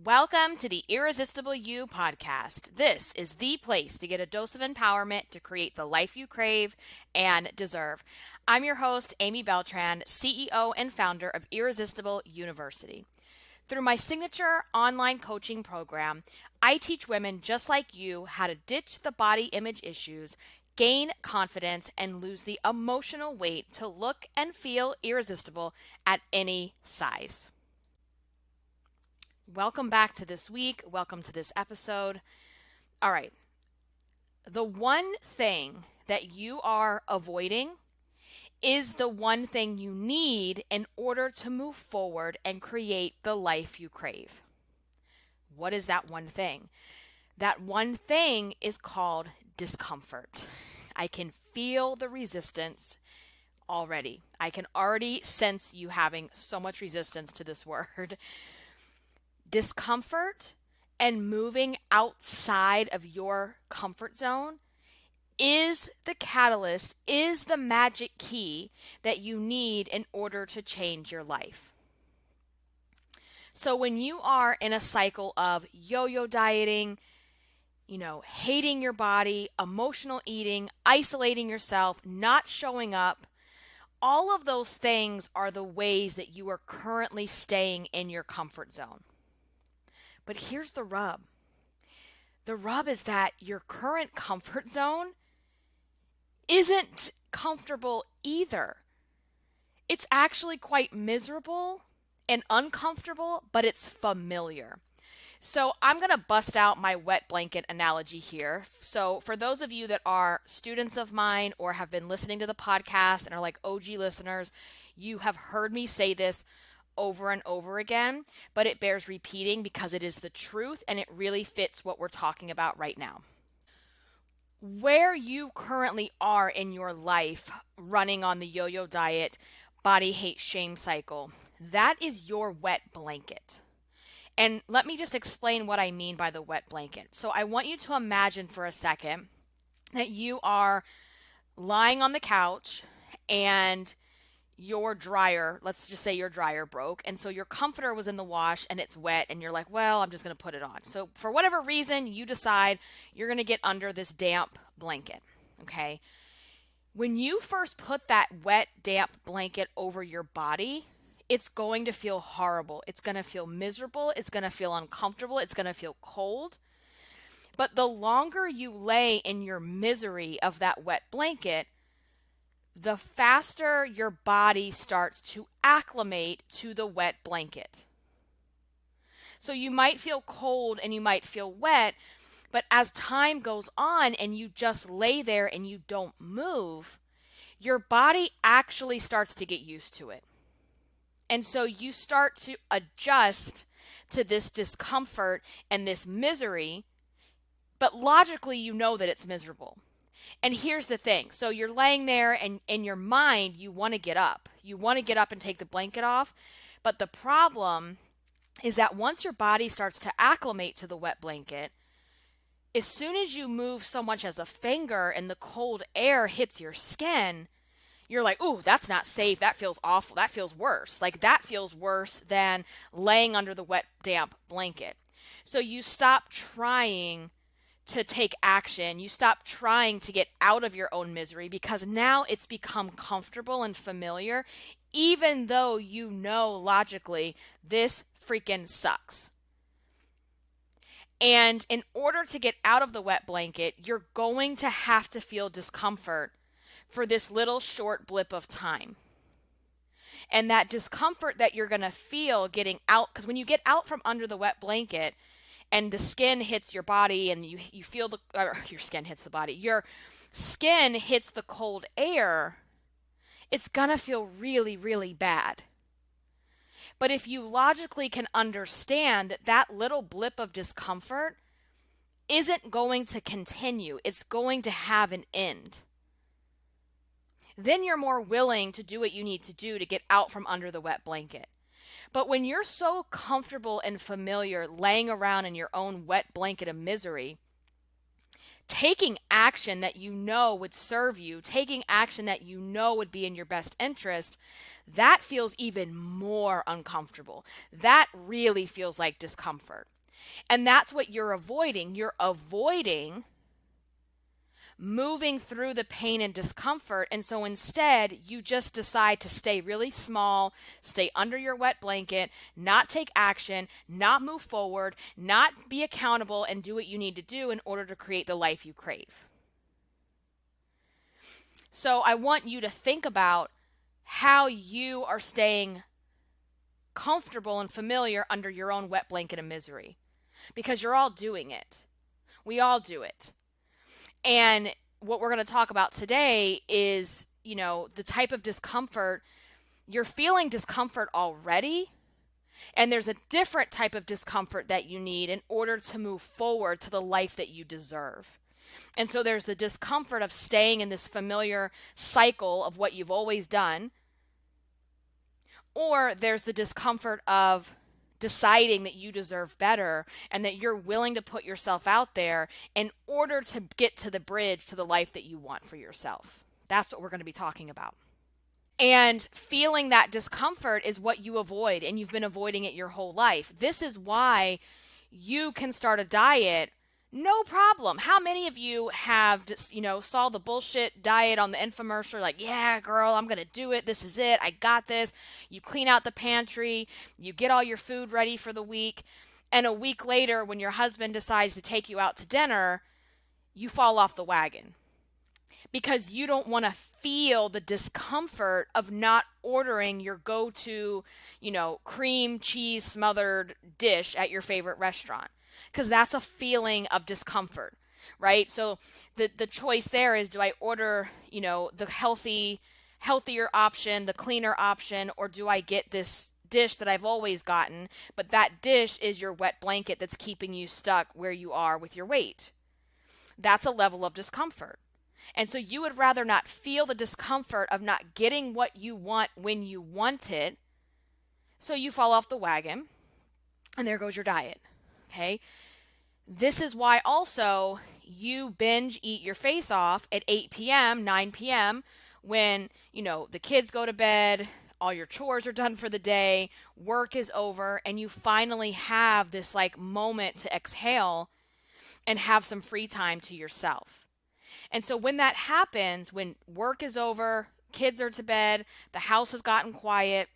Welcome to the Irresistible You podcast. This is the place to get a dose of empowerment to create the life you crave and deserve. I'm your host, Amy Beltran, CEO and founder of Irresistible University. Through my signature online coaching program, I teach women just like you how to ditch the body image issues, gain confidence, and lose the emotional weight to look and feel irresistible at any size. Welcome back to this week. Welcome to this episode. All right. The one thing that you are avoiding is the one thing you need in order to move forward and create the life you crave. What is that one thing? That one thing is called discomfort. I can feel the resistance already. I can already sense you having so much resistance to this word. Discomfort and moving outside of your comfort zone is the catalyst, is the magic key that you need in order to change your life. So when you are in a cycle of yo-yo dieting, hating your body, emotional eating, isolating yourself, not showing up, all of those things are the ways that you are currently staying in your comfort zone. But here's the rub. The rub is that your current comfort zone isn't comfortable either. It's actually quite miserable and uncomfortable, but it's familiar. So I'm going to bust out my wet blanket analogy here. So for those of you that are students of mine or have been listening to the podcast and are like OG listeners, you have heard me say this over and over again, but it bears repeating because it is the truth and it really fits what we're talking about right now. Where you currently are in your life running on the yo-yo diet, body hate shame cycle, that is your wet blanket. And let me just explain what I mean by the wet blanket. So I want you to imagine for a second that you are lying on the couch and your dryer, let's just say your dryer broke, and so your comforter was in the wash and it's wet and you're like, well, I'm just going to put it on. So for whatever reason, you decide you're going to get under this damp blanket, okay? When you first put that wet, damp blanket over your body, it's going to feel horrible. It's going to feel miserable. It's going to feel uncomfortable. It's going to feel cold. But the longer you lay in your misery of that wet blanket, the faster your body starts to acclimate to the wet blanket. So you might feel cold and you might feel wet, but as time goes on and you just lay there and you don't move, your body actually starts to get used to it. And so you start to adjust to this discomfort and this misery, but logically you know that it's miserable. And here's the thing. So you're laying there and in your mind, you want to get up. You want to get up and take the blanket off. But the problem is that once your body starts to acclimate to the wet blanket, as soon as you move so much as a finger and the cold air hits your skin, you're like, ooh, that's not safe. That feels awful. That feels worse. Like that feels worse than laying under the wet, damp blanket. So you stop trying to take action. You stop trying to get out of your own misery because now it's become comfortable and familiar, even though you know logically this freaking sucks. And in order to get out of the wet blanket, you're going to have to feel discomfort for this little short blip of time. And that discomfort that you're going to feel getting out, because when you get out from under the wet blanket, and the skin hits your body and you feel your skin hits the body. Your skin hits the cold air. It's going to feel really, really bad. But if you logically can understand that that little blip of discomfort isn't going to continue, it's going to have an end, then you're more willing to do what you need to do to get out from under the wet blanket. But when you're so comfortable and familiar laying around in your own wet blanket of misery, taking action that you know would serve you, taking action that you know would be in your best interest, that feels even more uncomfortable. That really feels like discomfort. And that's what you're avoiding. You're avoiding moving through the pain and discomfort. And so instead, you just decide to stay really small, stay under your wet blanket, not take action, not move forward, not be accountable, and do what you need to do in order to create the life you crave. So I want you to think about how you are staying comfortable and familiar under your own wet blanket of misery, because you're all doing it. We all do it. And what we're going to talk about today is, the type of discomfort. You're feeling discomfort already, and there's a different type of discomfort that you need in order to move forward to the life that you deserve. And so there's the discomfort of staying in this familiar cycle of what you've always done, or there's the discomfort of deciding that you deserve better and that you're willing to put yourself out there in order to get to the bridge to the life that you want for yourself. That's what we're going to be talking about. And feeling that discomfort is what you avoid, and you've been avoiding it your whole life. This is why you can start a diet. No problem. How many of you have just, saw the bullshit diet on the infomercial? Like, yeah, girl, I'm going to do it. This is it. I got this. You clean out the pantry. You get all your food ready for the week. And a week later, when your husband decides to take you out to dinner, you fall off the wagon because you don't want to feel the discomfort of not ordering your go-to, cream cheese smothered dish at your favorite restaurant. Because that's a feeling of discomfort, right? So the choice there is, do I order, the healthier option, the cleaner option, or do I get this dish that I've always gotten, but that dish is your wet blanket that's keeping you stuck where you are with your weight? That's a level of discomfort. And so you would rather not feel the discomfort of not getting what you want when you want it, so you fall off the wagon, and there goes your diet. Okay. This is why also you binge eat your face off at 8 p.m., 9 p.m. when, the kids go to bed, all your chores are done for the day, work is over, and you finally have this moment to exhale and have some free time to yourself. And so when that happens, when work is over, kids are to bed, the house has gotten quiet,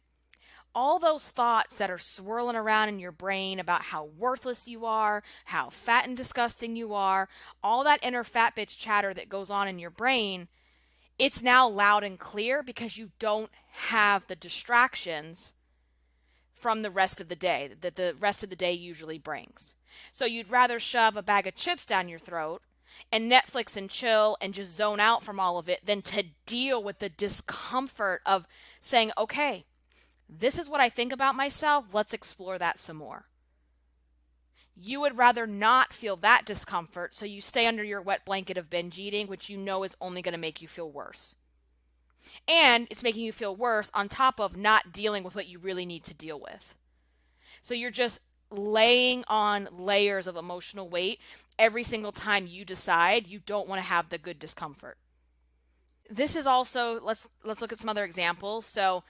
all those thoughts that are swirling around in your brain about how worthless you are, how fat and disgusting you are, all that inner fat bitch chatter that goes on in your brain, it's now loud and clear because you don't have the distractions from the rest of the day that the rest of the day usually brings. So you'd rather shove a bag of chips down your throat and Netflix and chill and just zone out from all of it than to deal with the discomfort of saying, okay, this is what I think about myself. Let's explore that some more. You would rather not feel that discomfort, so you stay under your wet blanket of binge eating, which you know is only going to make you feel worse. And it's making you feel worse on top of not dealing with what you really need to deal with. So you're just laying on layers of emotional weight every single time you decide you don't want to have the good discomfort. This is also, let's look at some other examples. So,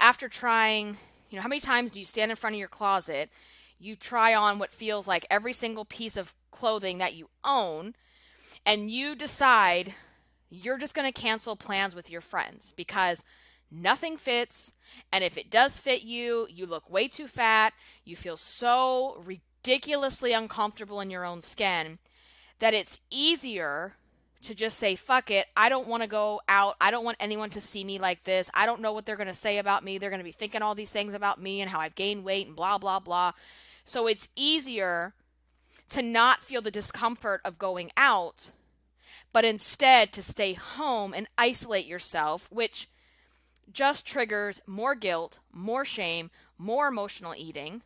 after trying, how many times do you stand in front of your closet, you try on what feels like every single piece of clothing that you own, and you decide you're just going to cancel plans with your friends because nothing fits, and if it does fit you, you look way too fat, you feel so ridiculously uncomfortable in your own skin that it's easier to just say, fuck it, I don't want to go out. I don't want anyone to see me like this. I don't know what they're going to say about me. They're going to be thinking all these things about me and how I've gained weight and blah, blah, blah. So it's easier to not feel the discomfort of going out, but instead to stay home and isolate yourself, which just triggers more guilt, more shame, more emotional eating.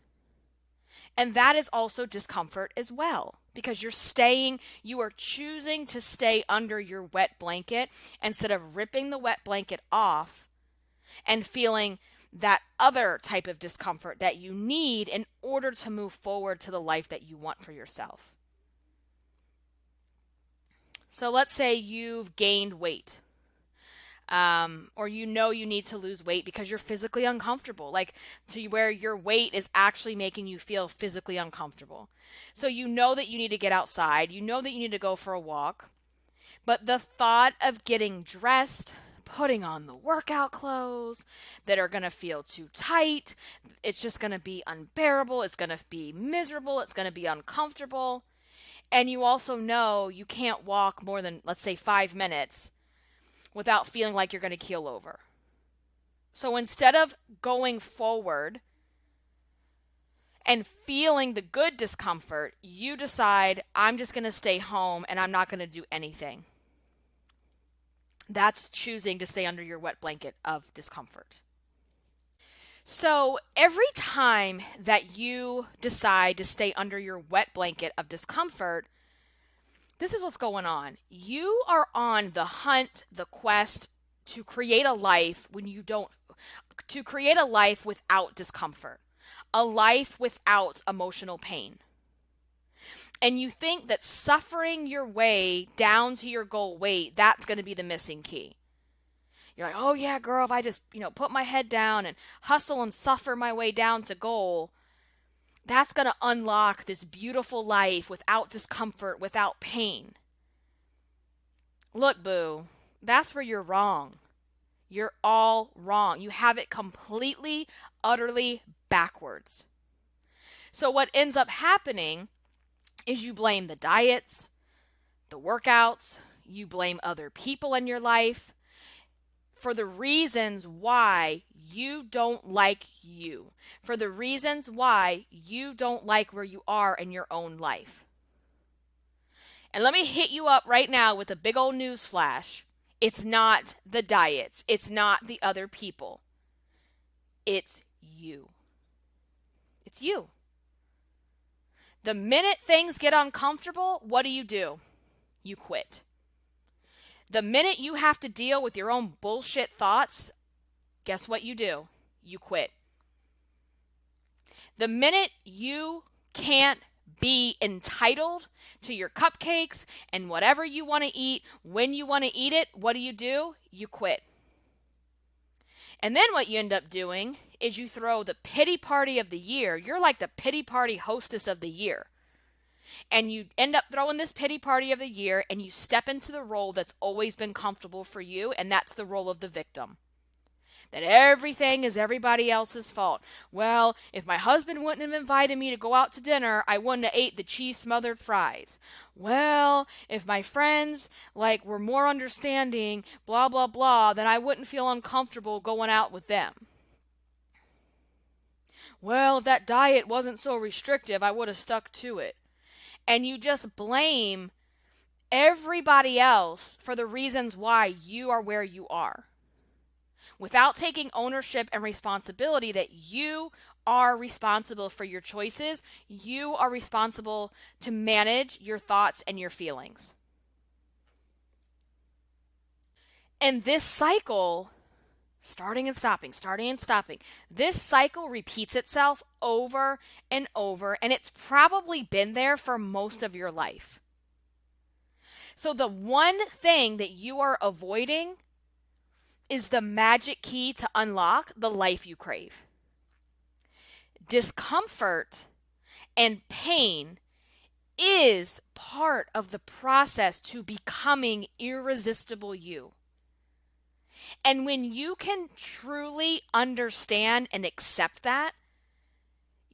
And that is also discomfort as well. Because you are choosing to stay under your wet blanket instead of ripping the wet blanket off and feeling that other type of discomfort that you need in order to move forward to the life that you want for yourself. So let's say you've gained weight. Or you know you need to lose weight because you're physically uncomfortable, like to where your weight is actually making you feel physically uncomfortable. So you know that you need to get outside, you know that you need to go for a walk, but the thought of getting dressed, putting on the workout clothes that are going to feel too tight, it's just going to be unbearable, it's going to be miserable, it's going to be uncomfortable. And you also know you can't walk more than, let's say, 5 minutes without feeling like you're going to keel over. So instead of going forward and feeling the good discomfort, you decide, I'm just going to stay home and I'm not going to do anything. That's choosing to stay under your wet blanket of discomfort. So every time that you decide to stay under your wet blanket of discomfort, this is what's going on. You are on the hunt, the quest to create a life to create a life without discomfort, a life without emotional pain. And you think that suffering your way down to your goal weight, that's going to be the missing key. You're like, oh yeah, girl, if I just, put my head down and hustle and suffer my way down to goal, that's going to unlock this beautiful life without discomfort, without pain. Look, boo, that's where you're wrong. You're all wrong. You have it completely, utterly backwards. So what ends up happening is you blame the diets, the workouts, you blame other people in your life for the reasons why you don't like you, for the reasons why you don't like where you are in your own life. And let me hit you up right now with a big old news flash. It's not the diets. It's not the other people. It's you. It's you. The minute things get uncomfortable, what do? You quit. The minute you have to deal with your own bullshit thoughts, guess what you do? You quit. The minute you can't be entitled to your cupcakes and whatever you want to eat when you want to eat it, what do? You quit. And then what you end up doing is you throw the pity party of the year. You're like the pity party hostess of the year. And you end up throwing this pity party of the year and you step into the role that's always been comfortable for you, and that's the role of the victim. That everything is everybody else's fault. Well, if my husband wouldn't have invited me to go out to dinner, I wouldn't have ate the cheese smothered fries. Well, if my friends were more understanding, blah, blah, blah, then I wouldn't feel uncomfortable going out with them. Well, if that diet wasn't so restrictive, I would have stuck to it. And you just blame everybody else for the reasons why you are where you are, without taking ownership and responsibility that you are responsible for your choices. You are responsible to manage your thoughts and your feelings. And this cycle, starting and stopping, this cycle repeats itself over and over, and it's probably been there for most of your life. So the one thing that you are avoiding is the magic key to unlock the life you crave. Discomfort and pain is part of the process to becoming irresistible you. And when you can truly understand and accept that,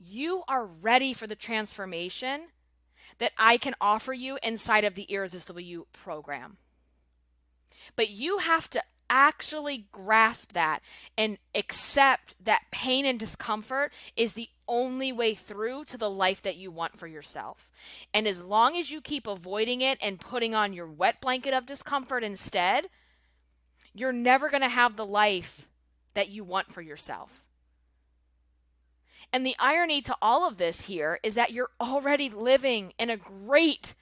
you are ready for the transformation that I can offer you inside of the Irresistible You program. But you have to actually grasp that and accept that pain and discomfort is the only way through to the life that you want for yourself. And as long as you keep avoiding it and putting on your wet blanket of discomfort instead, you're never going to have the life that you want for yourself. And the irony to all of this here is that you're already living in a great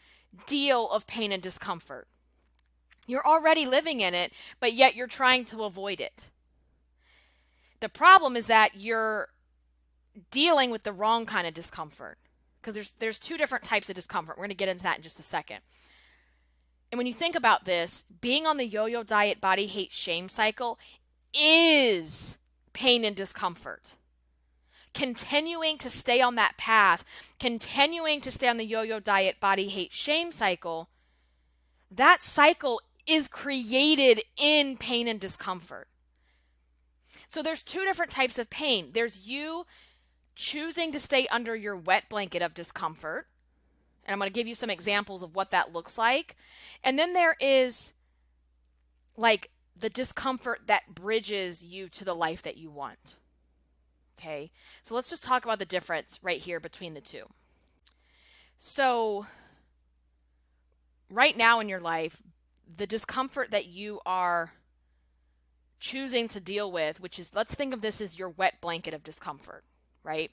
deal of pain and discomfort. You're already living in it, but yet you're trying to avoid it. The problem is that you're dealing with the wrong kind of discomfort, because there's two different types of discomfort. We're going to get into that in just a second. And when you think about this, being on the yo-yo diet body hate shame cycle is pain and discomfort. Continuing to stay on that path, continuing to stay on the yo-yo diet body hate shame cycle, that cycle is created in pain and discomfort. So there's two different types of pain. There's you choosing to stay under your wet blanket of discomfort. And I'm going to give you some examples of what that looks like. And then there is like the discomfort that bridges you to the life that you want. Okay, so let's just talk about the difference right here between the two. So right now in your life, the discomfort that you are choosing to deal with, which is, let's think of this as your wet blanket of discomfort, right?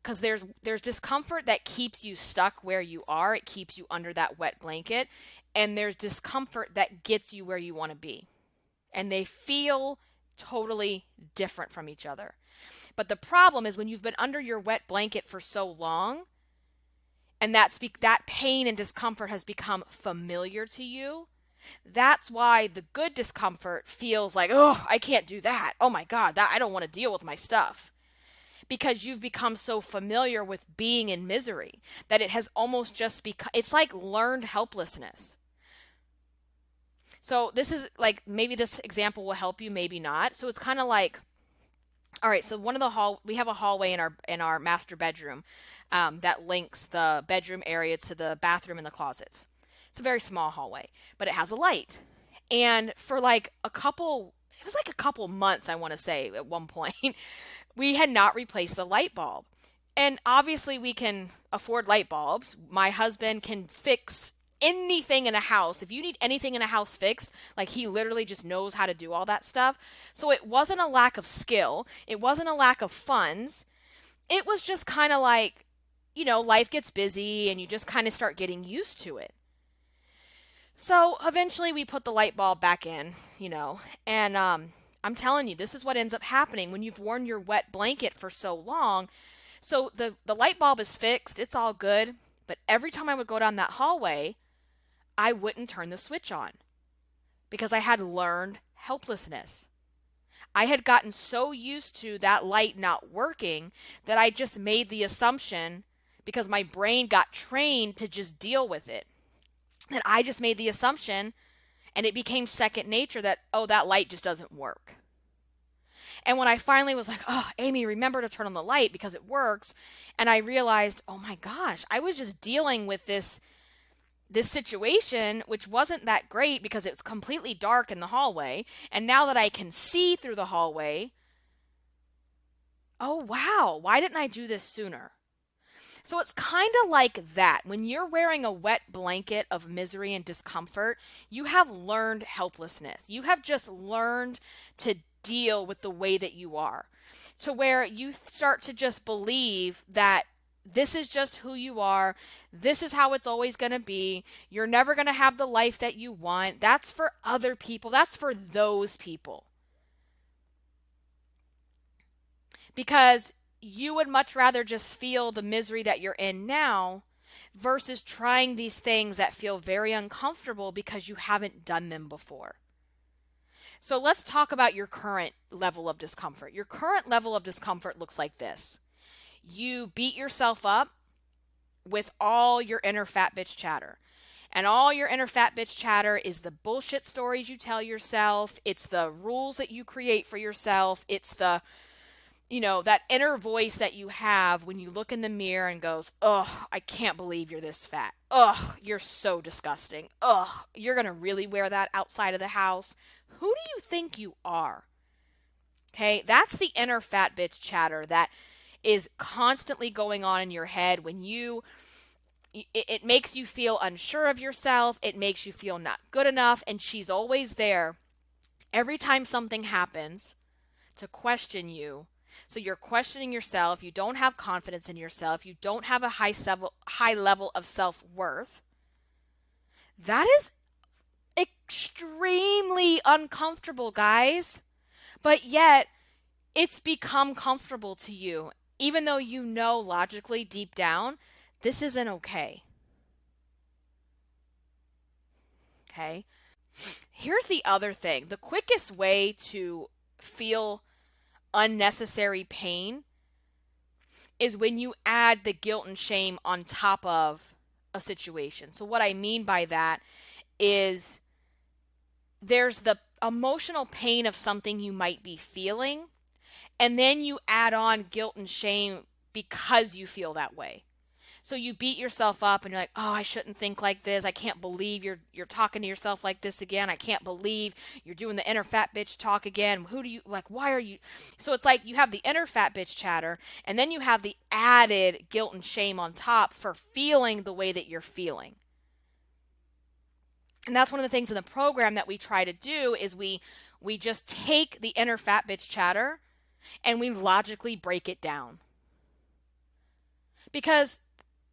Because there's discomfort that keeps you stuck where you are. It keeps you under that wet blanket. And there's discomfort that gets you where you want to be. And they feel totally different from each other. But the problem is when you've been under your wet blanket for so long, and that pain and discomfort has become familiar to you, that's why the good discomfort feels like, oh, I can't do that. Oh my God, I don't want to deal with my stuff. Because you've become so familiar with being in misery that it has almost just become, it's like learned helplessness. So this is like, maybe this example will help you, maybe not. So it's kind of like, all right, so we have a hallway in our master bedroom that links the bedroom area to the bathroom and the closets. It's a very small hallway, but it has a light. And for like it was like a couple months, I want to say, at one point, we had not replaced the light bulb. And obviously we can afford light bulbs. My husband can fix anything in a house. If you need anything in a house fixed, like he literally just knows how to do all that stuff. So it wasn't a lack of skill. It wasn't a lack of funds. It was just kind of like, life gets busy and you just kind of start getting used to it. So eventually we put the light bulb back in, and I'm telling you, this is what ends up happening when you've worn your wet blanket for so long. So the light bulb is fixed, it's all good, but every time I would go down that hallway, I wouldn't turn the switch on because I had learned helplessness. I had gotten so used to that light not working that I just made the assumption, because my brain got trained to just deal with it, that I just made the assumption, and it became second nature that, oh, that light just doesn't work. And when I finally was like, oh, Amy, remember to turn on the light because it works, and I realized, oh my gosh, I was just dealing with this situation, which wasn't that great because it's completely dark in the hallway. And now that I can see through the hallway, oh wow, why didn't I do this sooner? So it's kind of like that. When you're wearing a wet blanket of misery and discomfort, you have learned helplessness. You have just learned to deal with the way that you are, to where you start to just believe that this is just who you are. This is how it's always going to be. You're never going to have the life that you want. That's for other people. That's for those people. Because you would much rather just feel the misery that you're in now versus trying these things that feel very uncomfortable because you haven't done them before. So let's talk about your current level of discomfort. Your current level of discomfort looks like this. You beat yourself up with all your inner fat bitch chatter. And all your inner fat bitch chatter is the bullshit stories you tell yourself. It's the rules that you create for yourself. It's the that inner voice that you have when you look in the mirror and goes, ugh, I can't believe you're this fat. Ugh, you're so disgusting. Ugh, you're going to really wear that outside of the house. Who do you think you are? Okay, that's the inner fat bitch chatter that is constantly going on in your head when it makes you feel unsure of yourself. It makes you feel not good enough. And she's always there every time something happens to question you. So you're questioning yourself. You don't have confidence in yourself. You don't have a high level of self-worth. That is extremely uncomfortable, guys. But yet, it's become comfortable to you, even though you know logically deep down, this isn't okay. Okay. Here's the other thing. The quickest way to feel unnecessary pain is when you add the guilt and shame on top of a situation. So what I mean by that is there's the emotional pain of something you might be feeling, and then you add on guilt and shame because you feel that way. So you beat yourself up and you're like, "Oh, I shouldn't think like this. I can't believe you're talking to yourself like this again. I can't believe you're doing the inner fat bitch talk again. Who do you like? Why are you?" So it's like you have the inner fat bitch chatter, and then you have the added guilt and shame on top for feeling the way that you're feeling. And that's one of the things in the program that we try to do is we just take the inner fat bitch chatter and we logically break it down. Because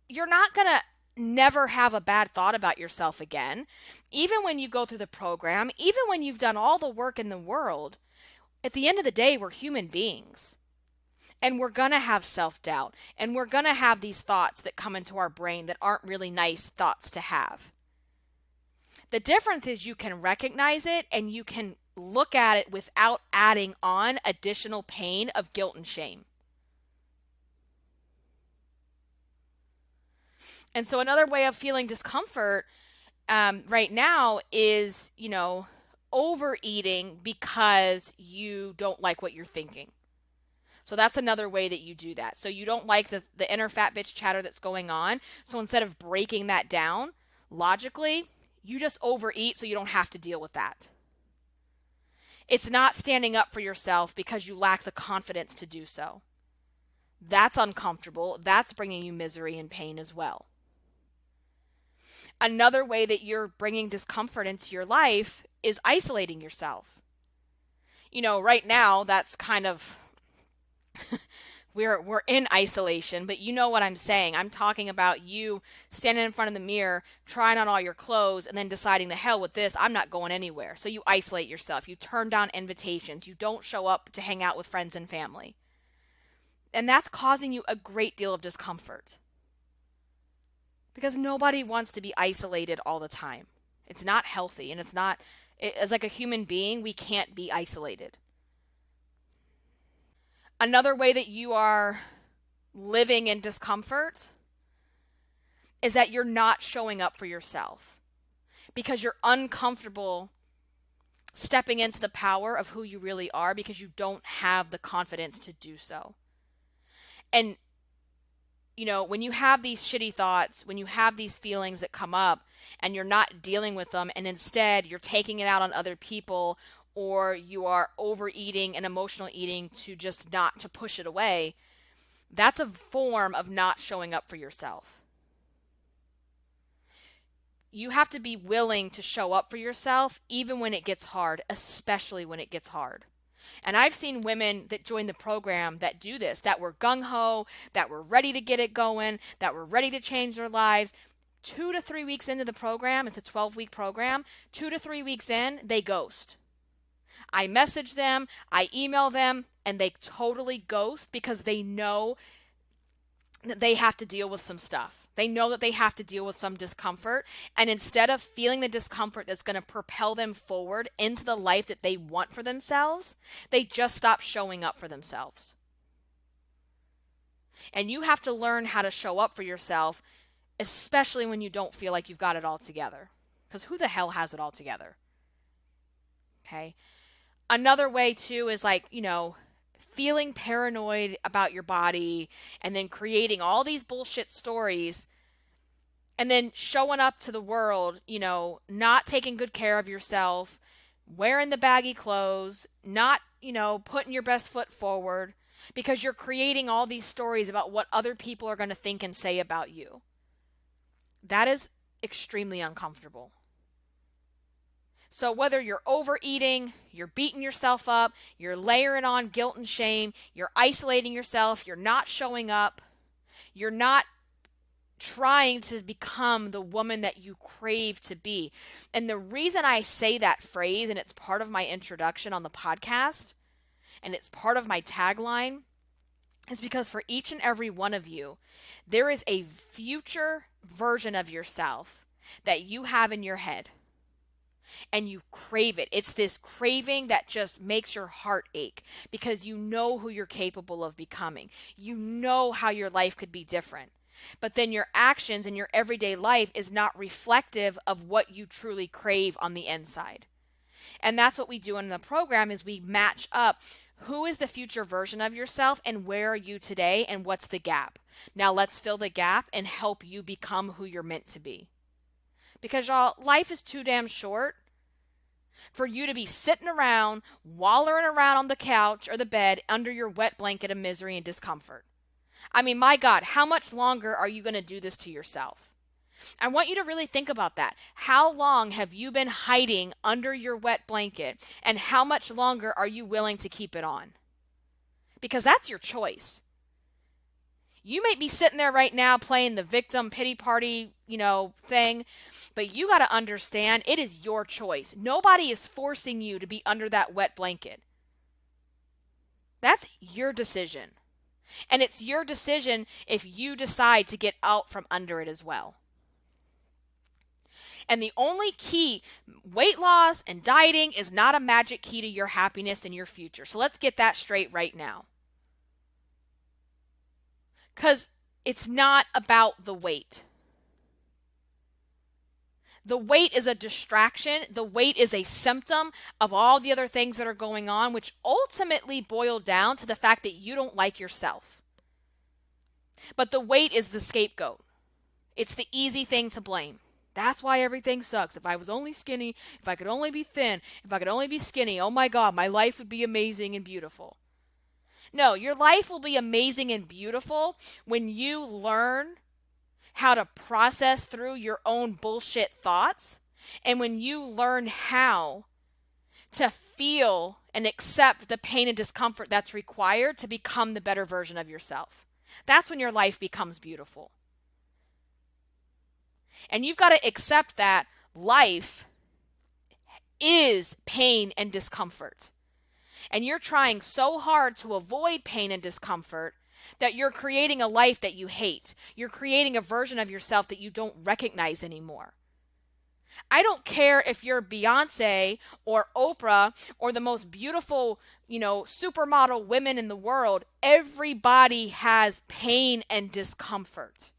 you're not going to never have a bad thought about yourself again. Even when you go through the program, even when you've done all the work in the world, at the end of the day, we're human beings. And we're going to have self-doubt. And we're going to have these thoughts that come into our brain that aren't really nice thoughts to have. The difference is you can recognize it and you can look at it without adding on additional pain of guilt and shame. And so another way of feeling discomfort right now is, overeating because you don't like what you're thinking. So that's another way that you do that. So you don't like the inner fat bitch chatter that's going on. So instead of breaking that down logically, you just overeat so you don't have to deal with that. It's not standing up for yourself because you lack the confidence to do so. That's uncomfortable. That's bringing you misery and pain as well. Another way that you're bringing discomfort into your life is isolating yourself. Right now that's kind of we're in isolation, but you know what I'm saying. I'm talking about you standing in front of the mirror, trying on all your clothes, and then deciding the hell with this, I'm not going anywhere. So you isolate yourself. You turn down invitations. You don't show up to hang out with friends and family. And that's causing you a great deal of discomfort. Because nobody wants to be isolated all the time. It's not healthy, and as like a human being, we can't be isolated. Another way that you are living in discomfort is that you're not showing up for yourself because you're uncomfortable stepping into the power of who you really are because you don't have the confidence to do so. And, when you have these shitty thoughts, when you have these feelings that come up and you're not dealing with them, and instead you're taking it out on other people, or you are overeating and emotional eating to just not to push it away, that's a form of not showing up for yourself. You have to be willing to show up for yourself even when it gets hard, especially when it gets hard. And I've seen women that join the program that do this, that were gung-ho, that were ready to get it going, that were ready to change their lives. 2 to 3 weeks into the program, it's a 12-week program, 2 to 3 weeks in, they ghost. I message them, I email them, and they totally ghost because they know that they have to deal with some stuff. They know that they have to deal with some discomfort. And instead of feeling the discomfort that's going to propel them forward into the life that they want for themselves, they just stop showing up for themselves. And you have to learn how to show up for yourself, especially when you don't feel like you've got it all together. Because who the hell has it all together? Okay. Another way too is feeling paranoid about your body and then creating all these bullshit stories and then showing up to the world, not taking good care of yourself, wearing the baggy clothes, not, putting your best foot forward because you're creating all these stories about what other people are going to think and say about you. That is extremely uncomfortable. So whether you're overeating, you're beating yourself up, you're layering on guilt and shame, you're isolating yourself, you're not showing up, you're not trying to become the woman that you crave to be. And the reason I say that phrase, and it's part of my introduction on the podcast, and it's part of my tagline, is because for each and every one of you, there is a future version of yourself that you have in your head. and you crave it. It's this craving that just makes your heart ache because you know who you're capable of becoming. You know how your life could be different. But then your actions and your everyday life is not reflective of what you truly crave on the inside. And that's what we do in the program is we match up who is the future version of yourself and where are you today and what's the gap. Now let's fill the gap and help you become who you're meant to be. Because y'all, life is too damn short for you to be sitting around, wallowing around on the couch or the bed under your wet blanket of misery and discomfort. I mean, my God, how much longer are you going to do this to yourself? I want you to really think about that. How long have you been hiding under your wet blanket, and how much longer are you willing to keep it on? Because that's your choice. You may be sitting there right now playing the victim pity party, thing, but you got to understand it is your choice. Nobody is forcing you to be under that wet blanket. That's your decision. And it's your decision if you decide to get out from under it as well. And the only key, weight loss and dieting is not a magic key to your happiness and your future. So let's get that straight right now. Because it's not about the weight. The weight is a distraction. The weight is a symptom of all the other things that are going on, which ultimately boil down to the fact that you don't like yourself. But the weight is the scapegoat. It's the easy thing to blame. That's why everything sucks. If I was only skinny, if I could only be thin, if I could only be skinny, oh my God, my life would be amazing and beautiful. No, your life will be amazing and beautiful when you learn how to process through your own bullshit thoughts, and when you learn how to feel and accept the pain and discomfort that's required to become the better version of yourself. That's when your life becomes beautiful. And you've got to accept that life is pain and discomfort. And you're trying so hard to avoid pain and discomfort that you're creating a life that you hate. You're creating a version of yourself that you don't recognize anymore. I don't care if you're Beyonce or Oprah or the most beautiful, supermodel women in the world. Everybody has pain and discomfort.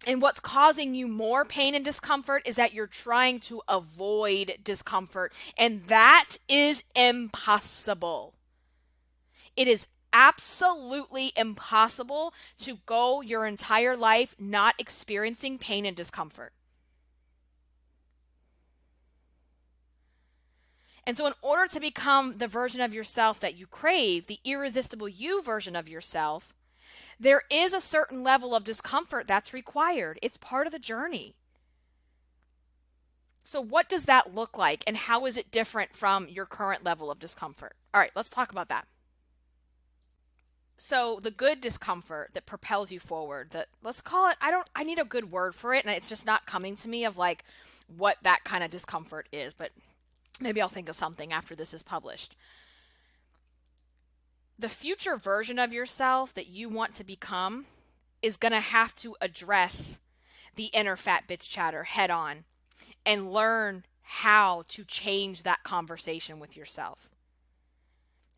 And what's causing you more pain and discomfort is that you're trying to avoid discomfort. And that is impossible. It is absolutely impossible to go your entire life not experiencing pain and discomfort. And so in order to become the version of yourself that you crave, the irresistible you version of yourself, there is a certain level of discomfort that's required. It's part of the journey. So what does that look like, and how is it different from your current level of discomfort? All right, let's talk about that. So the good discomfort that propels you forward, that let's call it, I need a good word for it, and it's just not coming to me of like what that kind of discomfort is, but maybe I'll think of something after this is published. The future version of yourself that you want to become is going to have to address the inner fat bitch chatter head on and learn how to change that conversation with yourself.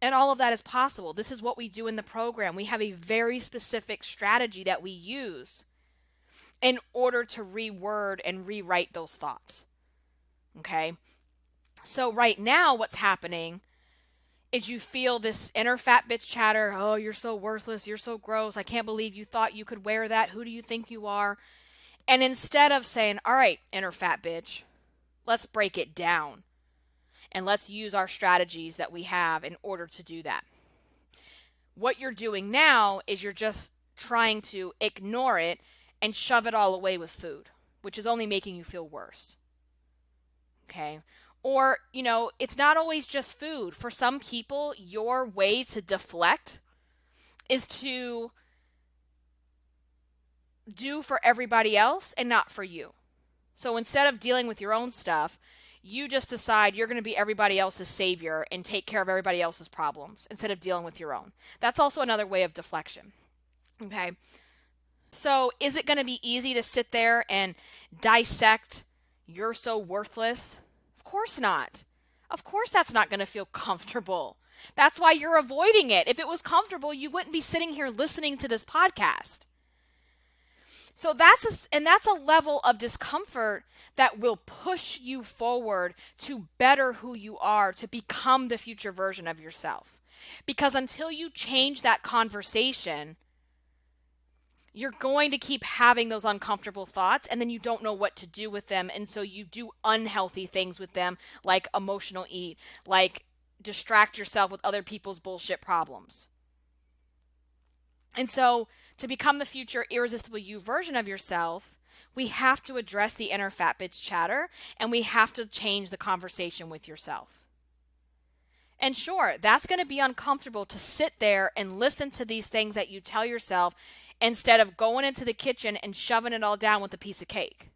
And all of that is possible. This is what we do in the program. We have a very specific strategy that we use in order to reword and rewrite those thoughts. Okay? So right now what's happening is you feel this inner fat bitch chatter. Oh, you're so worthless. You're so gross. I can't believe you thought you could wear that. Who do you think you are? And instead of saying, all right, inner fat bitch, let's break it down. And let's use our strategies that we have in order to do that. What you're doing now is you're just trying to ignore it and shove it all away with food, which is only making you feel worse. Okay? Or, it's not always just food. For some people, your way to deflect is to do for everybody else and not for you. So instead of dealing with your own stuff, you just decide you're going to be everybody else's savior and take care of everybody else's problems instead of dealing with your own. That's also another way of deflection. Okay? So is it going to be easy to sit there and dissect you're so worthless? Of course not. Of course that's not going to feel comfortable. That's why you're avoiding it. If it was comfortable, you wouldn't be sitting here listening to this podcast. So that's a level of discomfort that will push you forward to better who you are, to become the future version of yourself. Because until you change that conversation, you're going to keep having those uncomfortable thoughts, and then you don't know what to do with them. And so you do unhealthy things with them, like emotional eat, like distract yourself with other people's bullshit problems. And so to become the future irresistible you version of yourself, we have to address the inner fat bitch chatter, and we have to change the conversation with yourself. And sure, that's going to be uncomfortable to sit there and listen to these things that you tell yourself instead of going into the kitchen and shoving it all down with a piece of cake.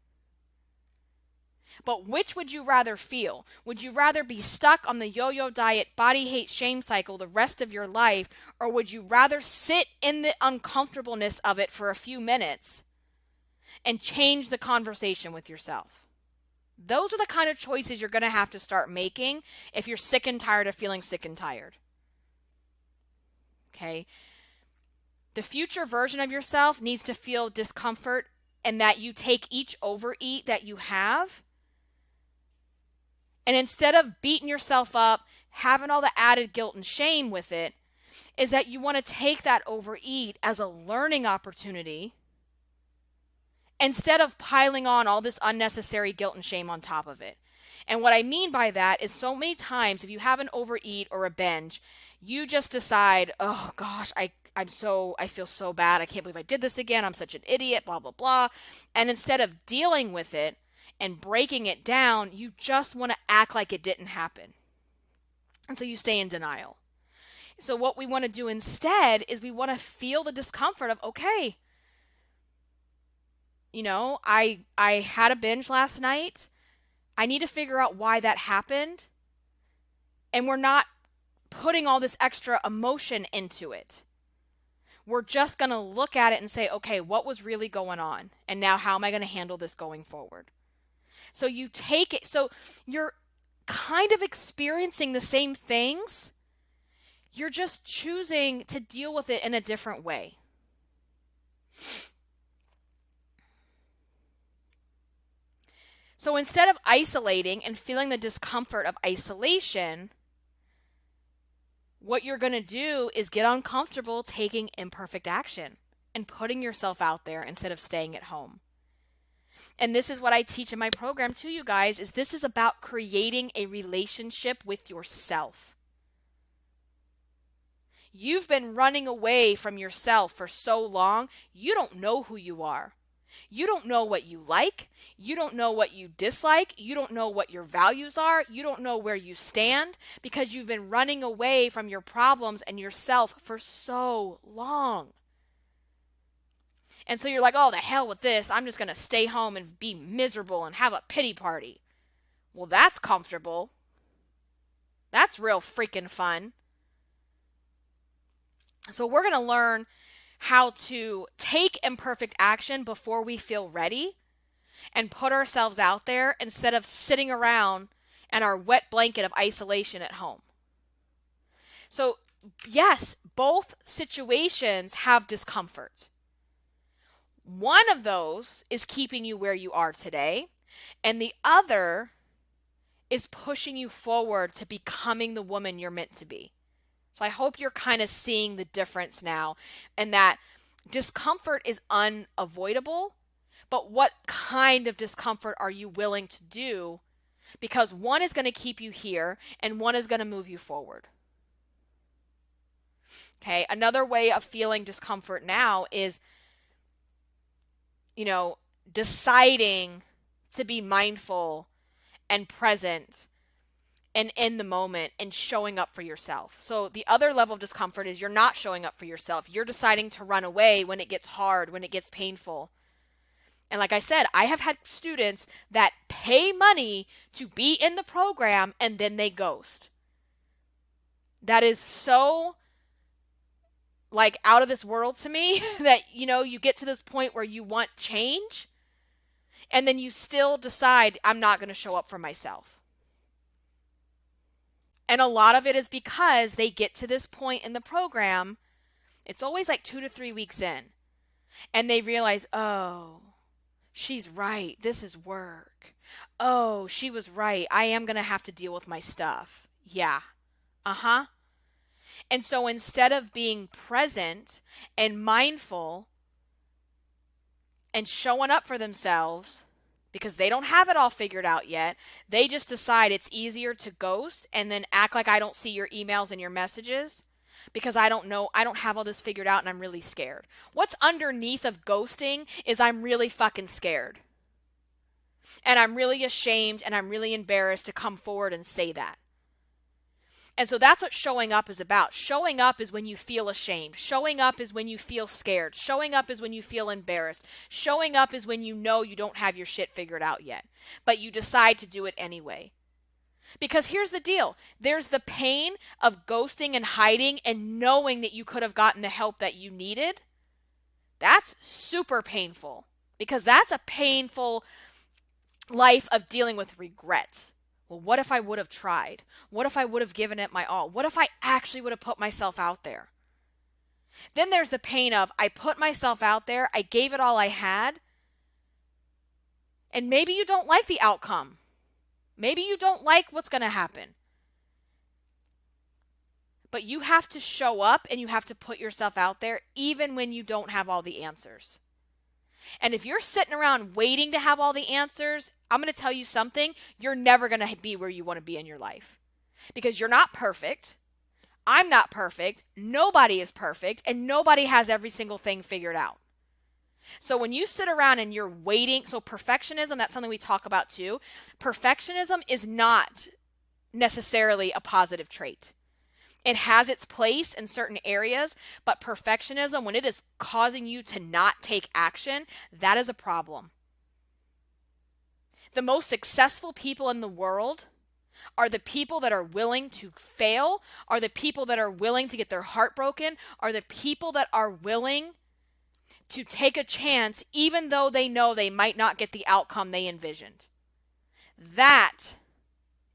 But which would you rather feel? Would you rather be stuck on the yo-yo diet, body hate, shame cycle the rest of your life, or would you rather sit in the uncomfortableness of it for a few minutes and change the conversation with yourself? Those are the kind of choices you're going to have to start making if you're sick and tired of feeling sick and tired. Okay? The future version of yourself needs to feel discomfort, and that you take each overeat that you have, and instead of beating yourself up, having all the added guilt and shame with it, is that you want to take that overeat as a learning opportunity instead of piling on all this unnecessary guilt and shame on top of it. And what I mean by that is, so many times if you have an overeat or a binge, you just decide, oh gosh, I feel so bad. I can't believe I did this again. I'm such an idiot, blah, blah, blah. And instead of dealing with it and breaking it down, you just want to act like it didn't happen. And so you stay in denial. So what we want to do instead is we want to feel the discomfort of, okay, I had a binge last night. I need to figure out why that happened. And we're not putting all this extra emotion into it. We're just going to look at it and say, okay, what was really going on? And now how am I going to handle this going forward? So you take it, so you're kind of experiencing the same things. You're just choosing to deal with it in a different way. So instead of isolating and feeling the discomfort of isolation, what you're going to do is get uncomfortable taking imperfect action and putting yourself out there instead of staying at home. And this is what I teach in my program to you guys, is this is about creating a relationship with yourself. You've been running away from yourself for so long, you don't know who you are. You don't know what you like. You don't know what you dislike. You don't know what your values are. You don't know where you stand because you've been running away from your problems and yourself for so long. And so you're like, oh, the hell with this. I'm just going to stay home and be miserable and have a pity party. Well, that's comfortable. That's real freaking fun. So we're going to learn how to take imperfect action before we feel ready and put ourselves out there instead of sitting around in our wet blanket of isolation at home. So yes, both situations have discomfort. One of those is keeping you where you are today, and the other is pushing you forward to becoming the woman you're meant to be. So I hope you're kind of seeing the difference now, and that discomfort is unavoidable, but what kind of discomfort are you willing to do? Because one is going to keep you here and one is going to move you forward. Okay, another way of feeling discomfort now is, deciding to be mindful and present and in the moment and showing up for yourself. So the other level of discomfort is you're not showing up for yourself. You're deciding to run away when it gets hard, when it gets painful. And like I said, I have had students that pay money to be in the program and then they ghost. That is so out of this world to me that, you get to this point where you want change. And then you still decide, I'm not going to show up for myself. And a lot of it is because they get to this point in the program, it's always like 2 to 3 weeks in, and they realize, oh, she's right. This is work. Oh, she was right. I am going to have to deal with my stuff. Yeah. Uh-huh. And so instead of being present and mindful and showing up for themselves, because they don't have it all figured out yet, they just decide it's easier to ghost and then act like I don't see your emails and your messages because I don't know, I don't have all this figured out and I'm really scared. What's underneath of ghosting is I'm really fucking scared. And I'm really ashamed and I'm really embarrassed to come forward and say that. And so that's what showing up is about. Showing up is when you feel ashamed. Showing up is when you feel scared. Showing up is when you feel embarrassed. Showing up is when you know you don't have your shit figured out yet, but you decide to do it anyway. Because here's the deal. There's the pain of ghosting and hiding and knowing that you could have gotten the help that you needed. That's super painful because that's a painful life of dealing with regrets. Well, what if I would have tried? What if I would have given it my all? What if I actually would have put myself out there? Then there's the pain of I put myself out there, I gave it all I had, and maybe you don't like the outcome. Maybe you don't like what's going to happen. But you have to show up and you have to put yourself out there even when you don't have all the answers. And if you're sitting around waiting to have all the answers, I'm going to tell you something, you're never going to be where you want to be in your life. Because you're not perfect. I'm not perfect. Nobody is perfect. And nobody has every single thing figured out. So when you sit around and you're waiting, so perfectionism, that's something we talk about too. Perfectionism is not necessarily a positive trait. It has its place in certain areas, but perfectionism, when it is causing you to not take action, that is a problem. The most successful people in the world are the people that are willing to fail, are the people that are willing to get their heart broken, are the people that are willing to take a chance even though they know they might not get the outcome they envisioned. That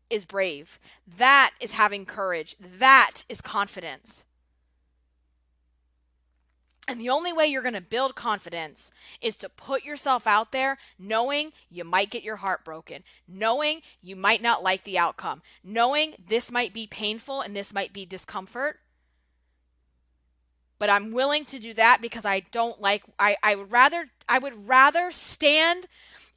is brave. That is having courage. That is confidence. And the only way you're going to build confidence is to put yourself out there knowing you might get your heart broken, knowing you might not like the outcome, knowing this might be painful and this might be discomfort. But I'm willing to do that because I don't like, I would rather stand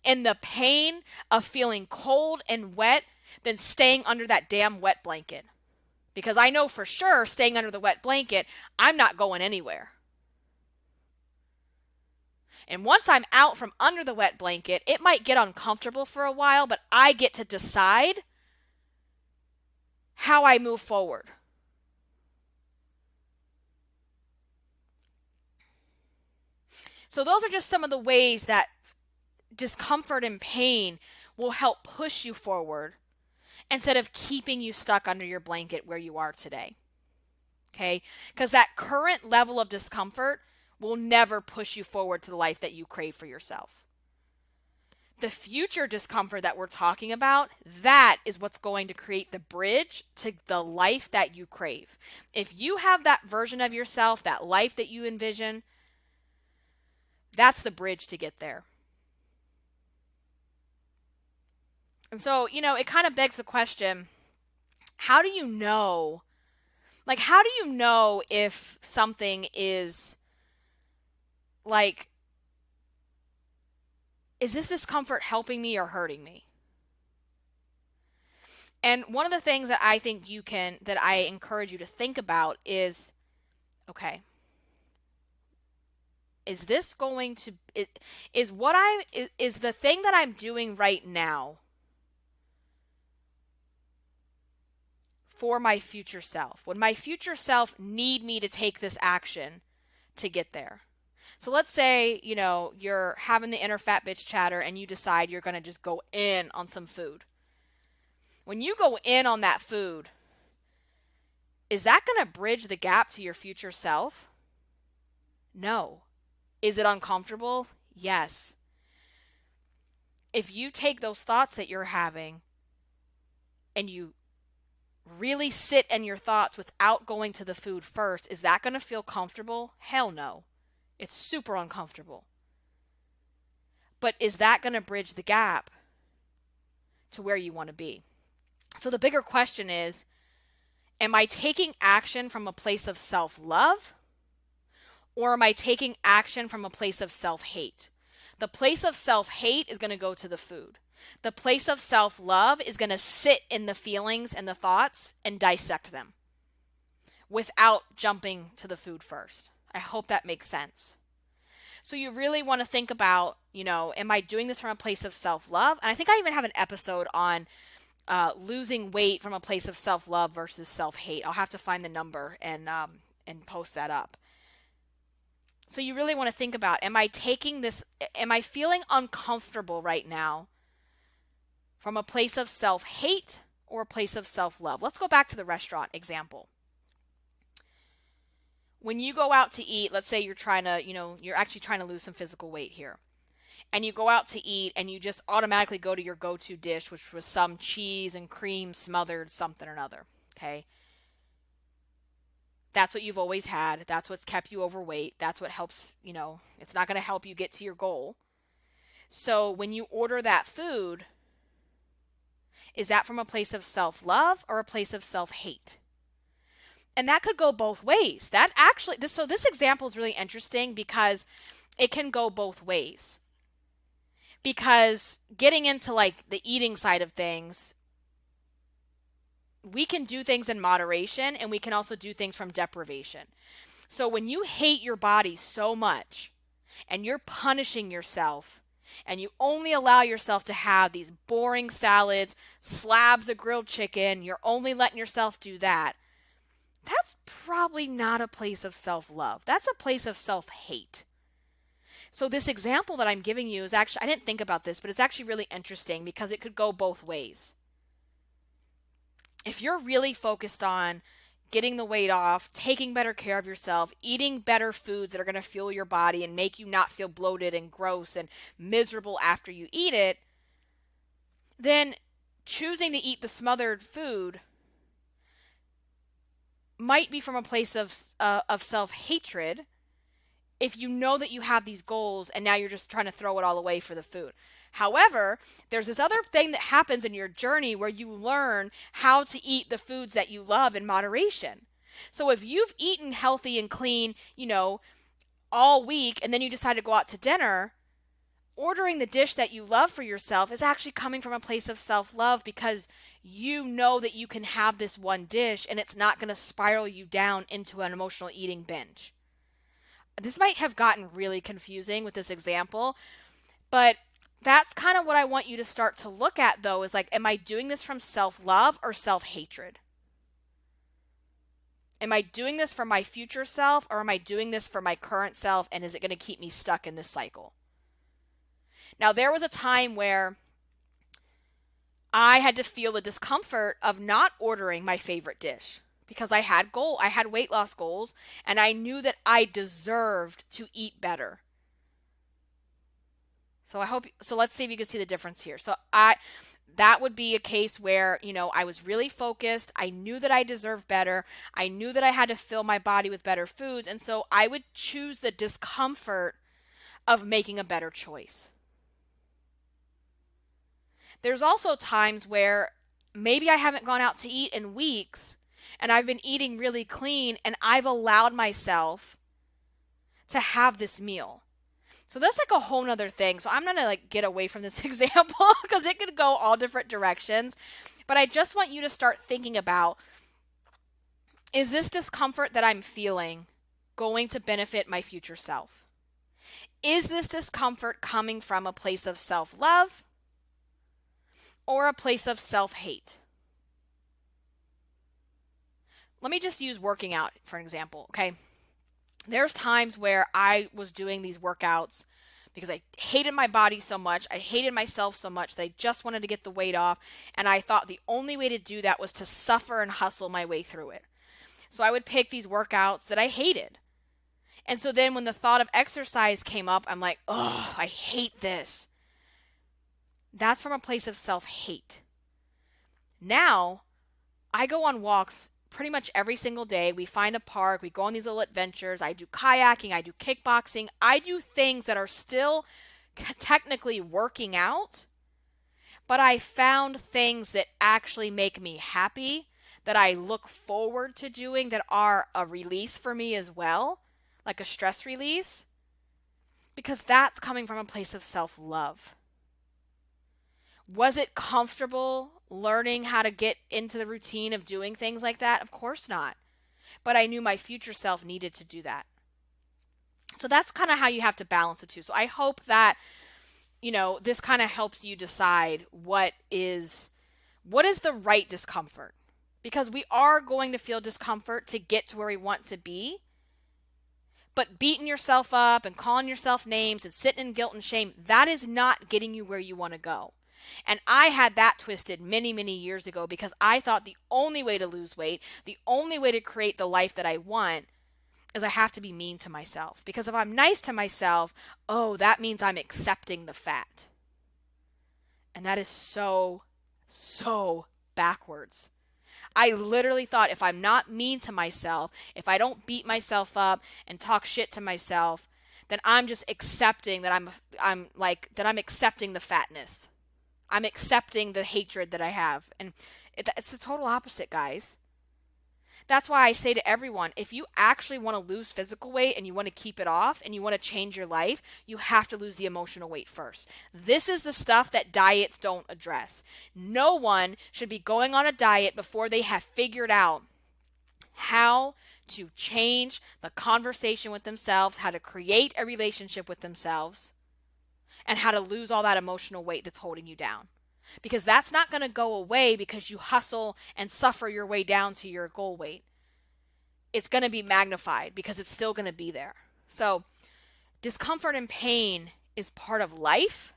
in the pain of feeling cold and wet than staying under that damn wet blanket. Because I know for sure staying under the wet blanket, I'm not going anywhere. And once I'm out from under the wet blanket, it might get uncomfortable for a while, but I get to decide how I move forward. So those are just some of the ways that discomfort and pain will help push you forward instead of keeping you stuck under your blanket where you are today. Okay? Because that current level of discomfort will never push you forward to the life that you crave for yourself. The future discomfort that we're talking about, that is what's going to create the bridge to the life that you crave. If you have that version of yourself, that life that you envision, that's the bridge to get there. And so, it kind of begs the question, how do you know? Like, how do you know if something is like, is this discomfort helping me or hurting me? And one of the things that I think that I encourage you to think about is, okay, is this going to, is the thing that I'm doing right now for my future self? Would my future self need me to take this action to get there? So let's say, you're having the inner fat bitch chatter and you decide you're going to just go in on some food. When you go in on that food, is that going to bridge the gap to your future self? No. Is it uncomfortable? Yes. if you take those thoughts that you're having and you really sit in your thoughts without going to the food first, is that going to feel comfortable? Hell no. It's super uncomfortable. But is that going to bridge the gap to where you want to be? So the bigger question is, am I taking action from a place of self-love, or am I taking action from a place of self-hate? The place of self-hate is going to go to the food. The place of self-love is going to sit in the feelings and the thoughts and dissect them without jumping to the food first. I hope that makes sense. So you really want to think about, am I doing this from a place of self-love? And I think I even have an episode on losing weight from a place of self-love versus self-hate. I'll have to find the number and post that up. So you really want to think about, am I feeling uncomfortable right now from a place of self-hate or a place of self-love? Let's go back to the restaurant example. When you go out to eat, let's say you're actually trying to lose some physical weight here. And you go out to eat and you just automatically go to your go-to dish, which was some cheese and cream smothered something or another, okay? That's what you've always had. That's what's kept you overweight. That's what helps, it's not going to help you get to your goal. So when you order that food, is that from a place of self-love or a place of self-hate? And that could go both ways. This example is really interesting because it can go both ways. Because getting into like the eating side of things, we can do things in moderation and we can also do things from deprivation. So when you hate your body so much and you're punishing yourself and you only allow yourself to have these boring salads, slabs of grilled chicken, you're only letting yourself do that, that's probably not a place of self-love. That's a place of self-hate. So this example that I'm giving you is actually, I didn't think about this, but it's actually really interesting because it could go both ways. If you're really focused on getting the weight off, taking better care of yourself, eating better foods that are going to fuel your body and make you not feel bloated and gross and miserable after you eat it, then choosing to eat the smothered food might be from a place of self-hatred if you know that you have these goals and now you're just trying to throw it all away for the food. However, there's this other thing that happens in your journey where you learn how to eat the foods that you love in moderation. So if you've eaten healthy and clean, all week and then you decide to go out to dinner, ordering the dish that you love for yourself is actually coming from a place of self-love because you know that you can have this one dish and it's not going to spiral you down into an emotional eating binge. This might have gotten really confusing with this example, but that's kind of what I want you to start to look at, though, is like, am I doing this from self-love or self-hatred? Am I doing this for my future self or am I doing this for my current self, and is it going to keep me stuck in this cycle? Now, there was a time where I had to feel the discomfort of not ordering my favorite dish because I had weight loss goals, and I knew that I deserved to eat better. So let's see if you can see the difference here. That would be a case where, I was really focused. I knew that I deserved better. I knew that I had to fill my body with better foods. And so I would choose the discomfort of making a better choice. There's also times where maybe I haven't gone out to eat in weeks and I've been eating really clean and I've allowed myself to have this meal. So that's like a whole nother thing. So I'm going to get away from this example because it could go all different directions. But I just want you to start thinking about, is this discomfort that I'm feeling going to benefit my future self? Is this discomfort coming from a place of self-love or a place of self-hate? Let me just use working out for an example, okay? There's times where I was doing these workouts because I hated my body so much, I hated myself so much that I just wanted to get the weight off, and I thought the only way to do that was to suffer and hustle my way through it. So I would pick these workouts that I hated. And so then when the thought of exercise came up, I'm like, oh, I hate this. That's from a place of self-hate. Now, I go on walks pretty much every single day. We find a park, we go on these little adventures. I do kayaking, I do kickboxing. I do things that are still technically working out, but I found things that actually make me happy, that I look forward to doing, that are a release for me as well, like a stress release, because that's coming from a place of self-love. Was it comfortable learning how to get into the routine of doing things like that? Of course not. But I knew my future self needed to do that. So that's kind of how you have to balance the two. So I hope that, this kind of helps you decide what is the right discomfort. Because we are going to feel discomfort to get to where we want to be. But beating yourself up and calling yourself names and sitting in guilt and shame, that is not getting you where you want to go. And I had that twisted many, many years ago because I thought the only way to lose weight, the only way to create the life that I want, is I have to be mean to myself. Because if I'm nice to myself, that means I'm accepting the fat. And that is so, so backwards. I literally thought if I'm not mean to myself, if I don't beat myself up and talk shit to myself, then I'm just accepting that I'm accepting the fatness. I'm accepting the hatred that I have. And it's the total opposite, guys. That's why I say to everyone, if you actually want to lose physical weight and you want to keep it off and you want to change your life, you have to lose the emotional weight first. This is the stuff that diets don't address. No one should be going on a diet before they have figured out how to change the conversation with themselves, how to create a relationship with themselves, and how to lose all that emotional weight that's holding you down. Because that's not going to go away because you hustle and suffer your way down to your goal weight. It's going to be magnified because it's still going to be there. So discomfort and pain is part of life.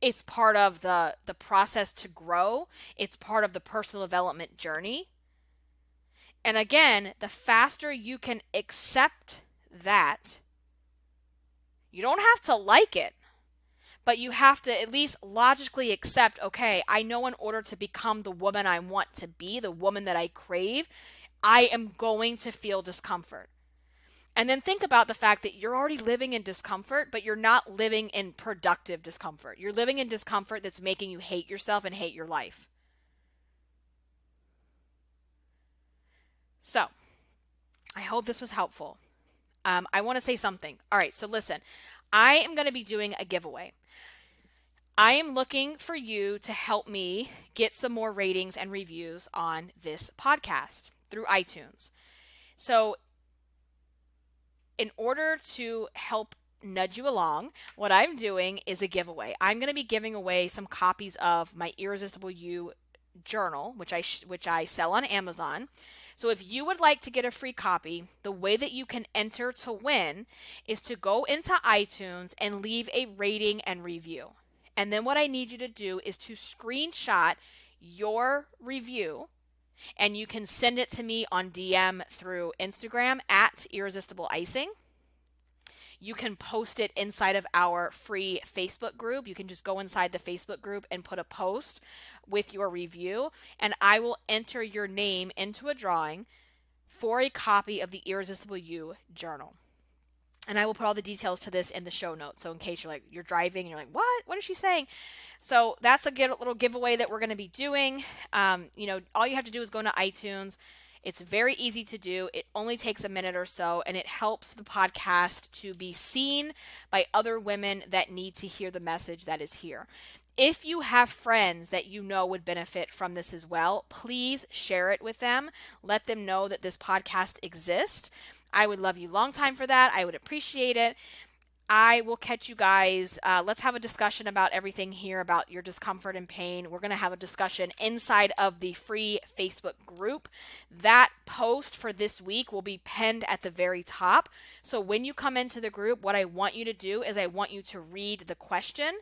It's part of the process to grow. It's part of the personal development journey. And again, the faster you can accept that, you don't have to like it. But you have to at least logically accept, okay, I know in order to become the woman I want to be, the woman that I crave, I am going to feel discomfort. And then think about the fact that you're already living in discomfort, but you're not living in productive discomfort. You're living in discomfort that's making you hate yourself and hate your life. So, I hope this was helpful. I want to say something. All right, so listen, I am going to be doing a giveaway. I am looking for you to help me get some more ratings and reviews on this podcast through iTunes. So in order to help nudge you along, what I'm doing is a giveaway. I'm going to be giving away some copies of my Irresistible You journal, which I sell on Amazon. So if you would like to get a free copy, the way that you can enter to win is to go into iTunes and leave a rating and review. And then what I need you to do is to screenshot your review, and you can send it to me on DM through Instagram at Irresistible Icing. You can post it inside of our free Facebook group. You can just go inside the Facebook group and put a post with your review, and I will enter your name into a drawing for a copy of the Irresistible You journal. And I will put all the details to this in the show notes. So in case you're driving and you're like, what? What is she saying? So that's a little giveaway that we're going to be doing. All you have to do is go into iTunes. It's very easy to do. It only takes a minute or so, and it helps the podcast to be seen by other women that need to hear the message that is here. If you have friends that you know would benefit from this as well, please share it with them. Let them know that this podcast exists. I would love you long time for that. I would appreciate it. I will catch you guys. Let's have a discussion about everything here, about your discomfort and pain. We're going to have a discussion inside of the free Facebook group. That post for this week will be pinned at the very top. So when you come into the group, what I want you to do is I want you to read the question,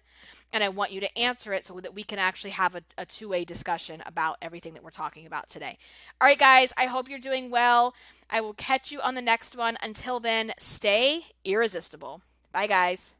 and I want you to answer it so that we can actually have a two-way discussion about everything that we're talking about today. All right, guys, I hope you're doing well. I will catch you on the next one. Until then, stay irresistible. Bye, guys.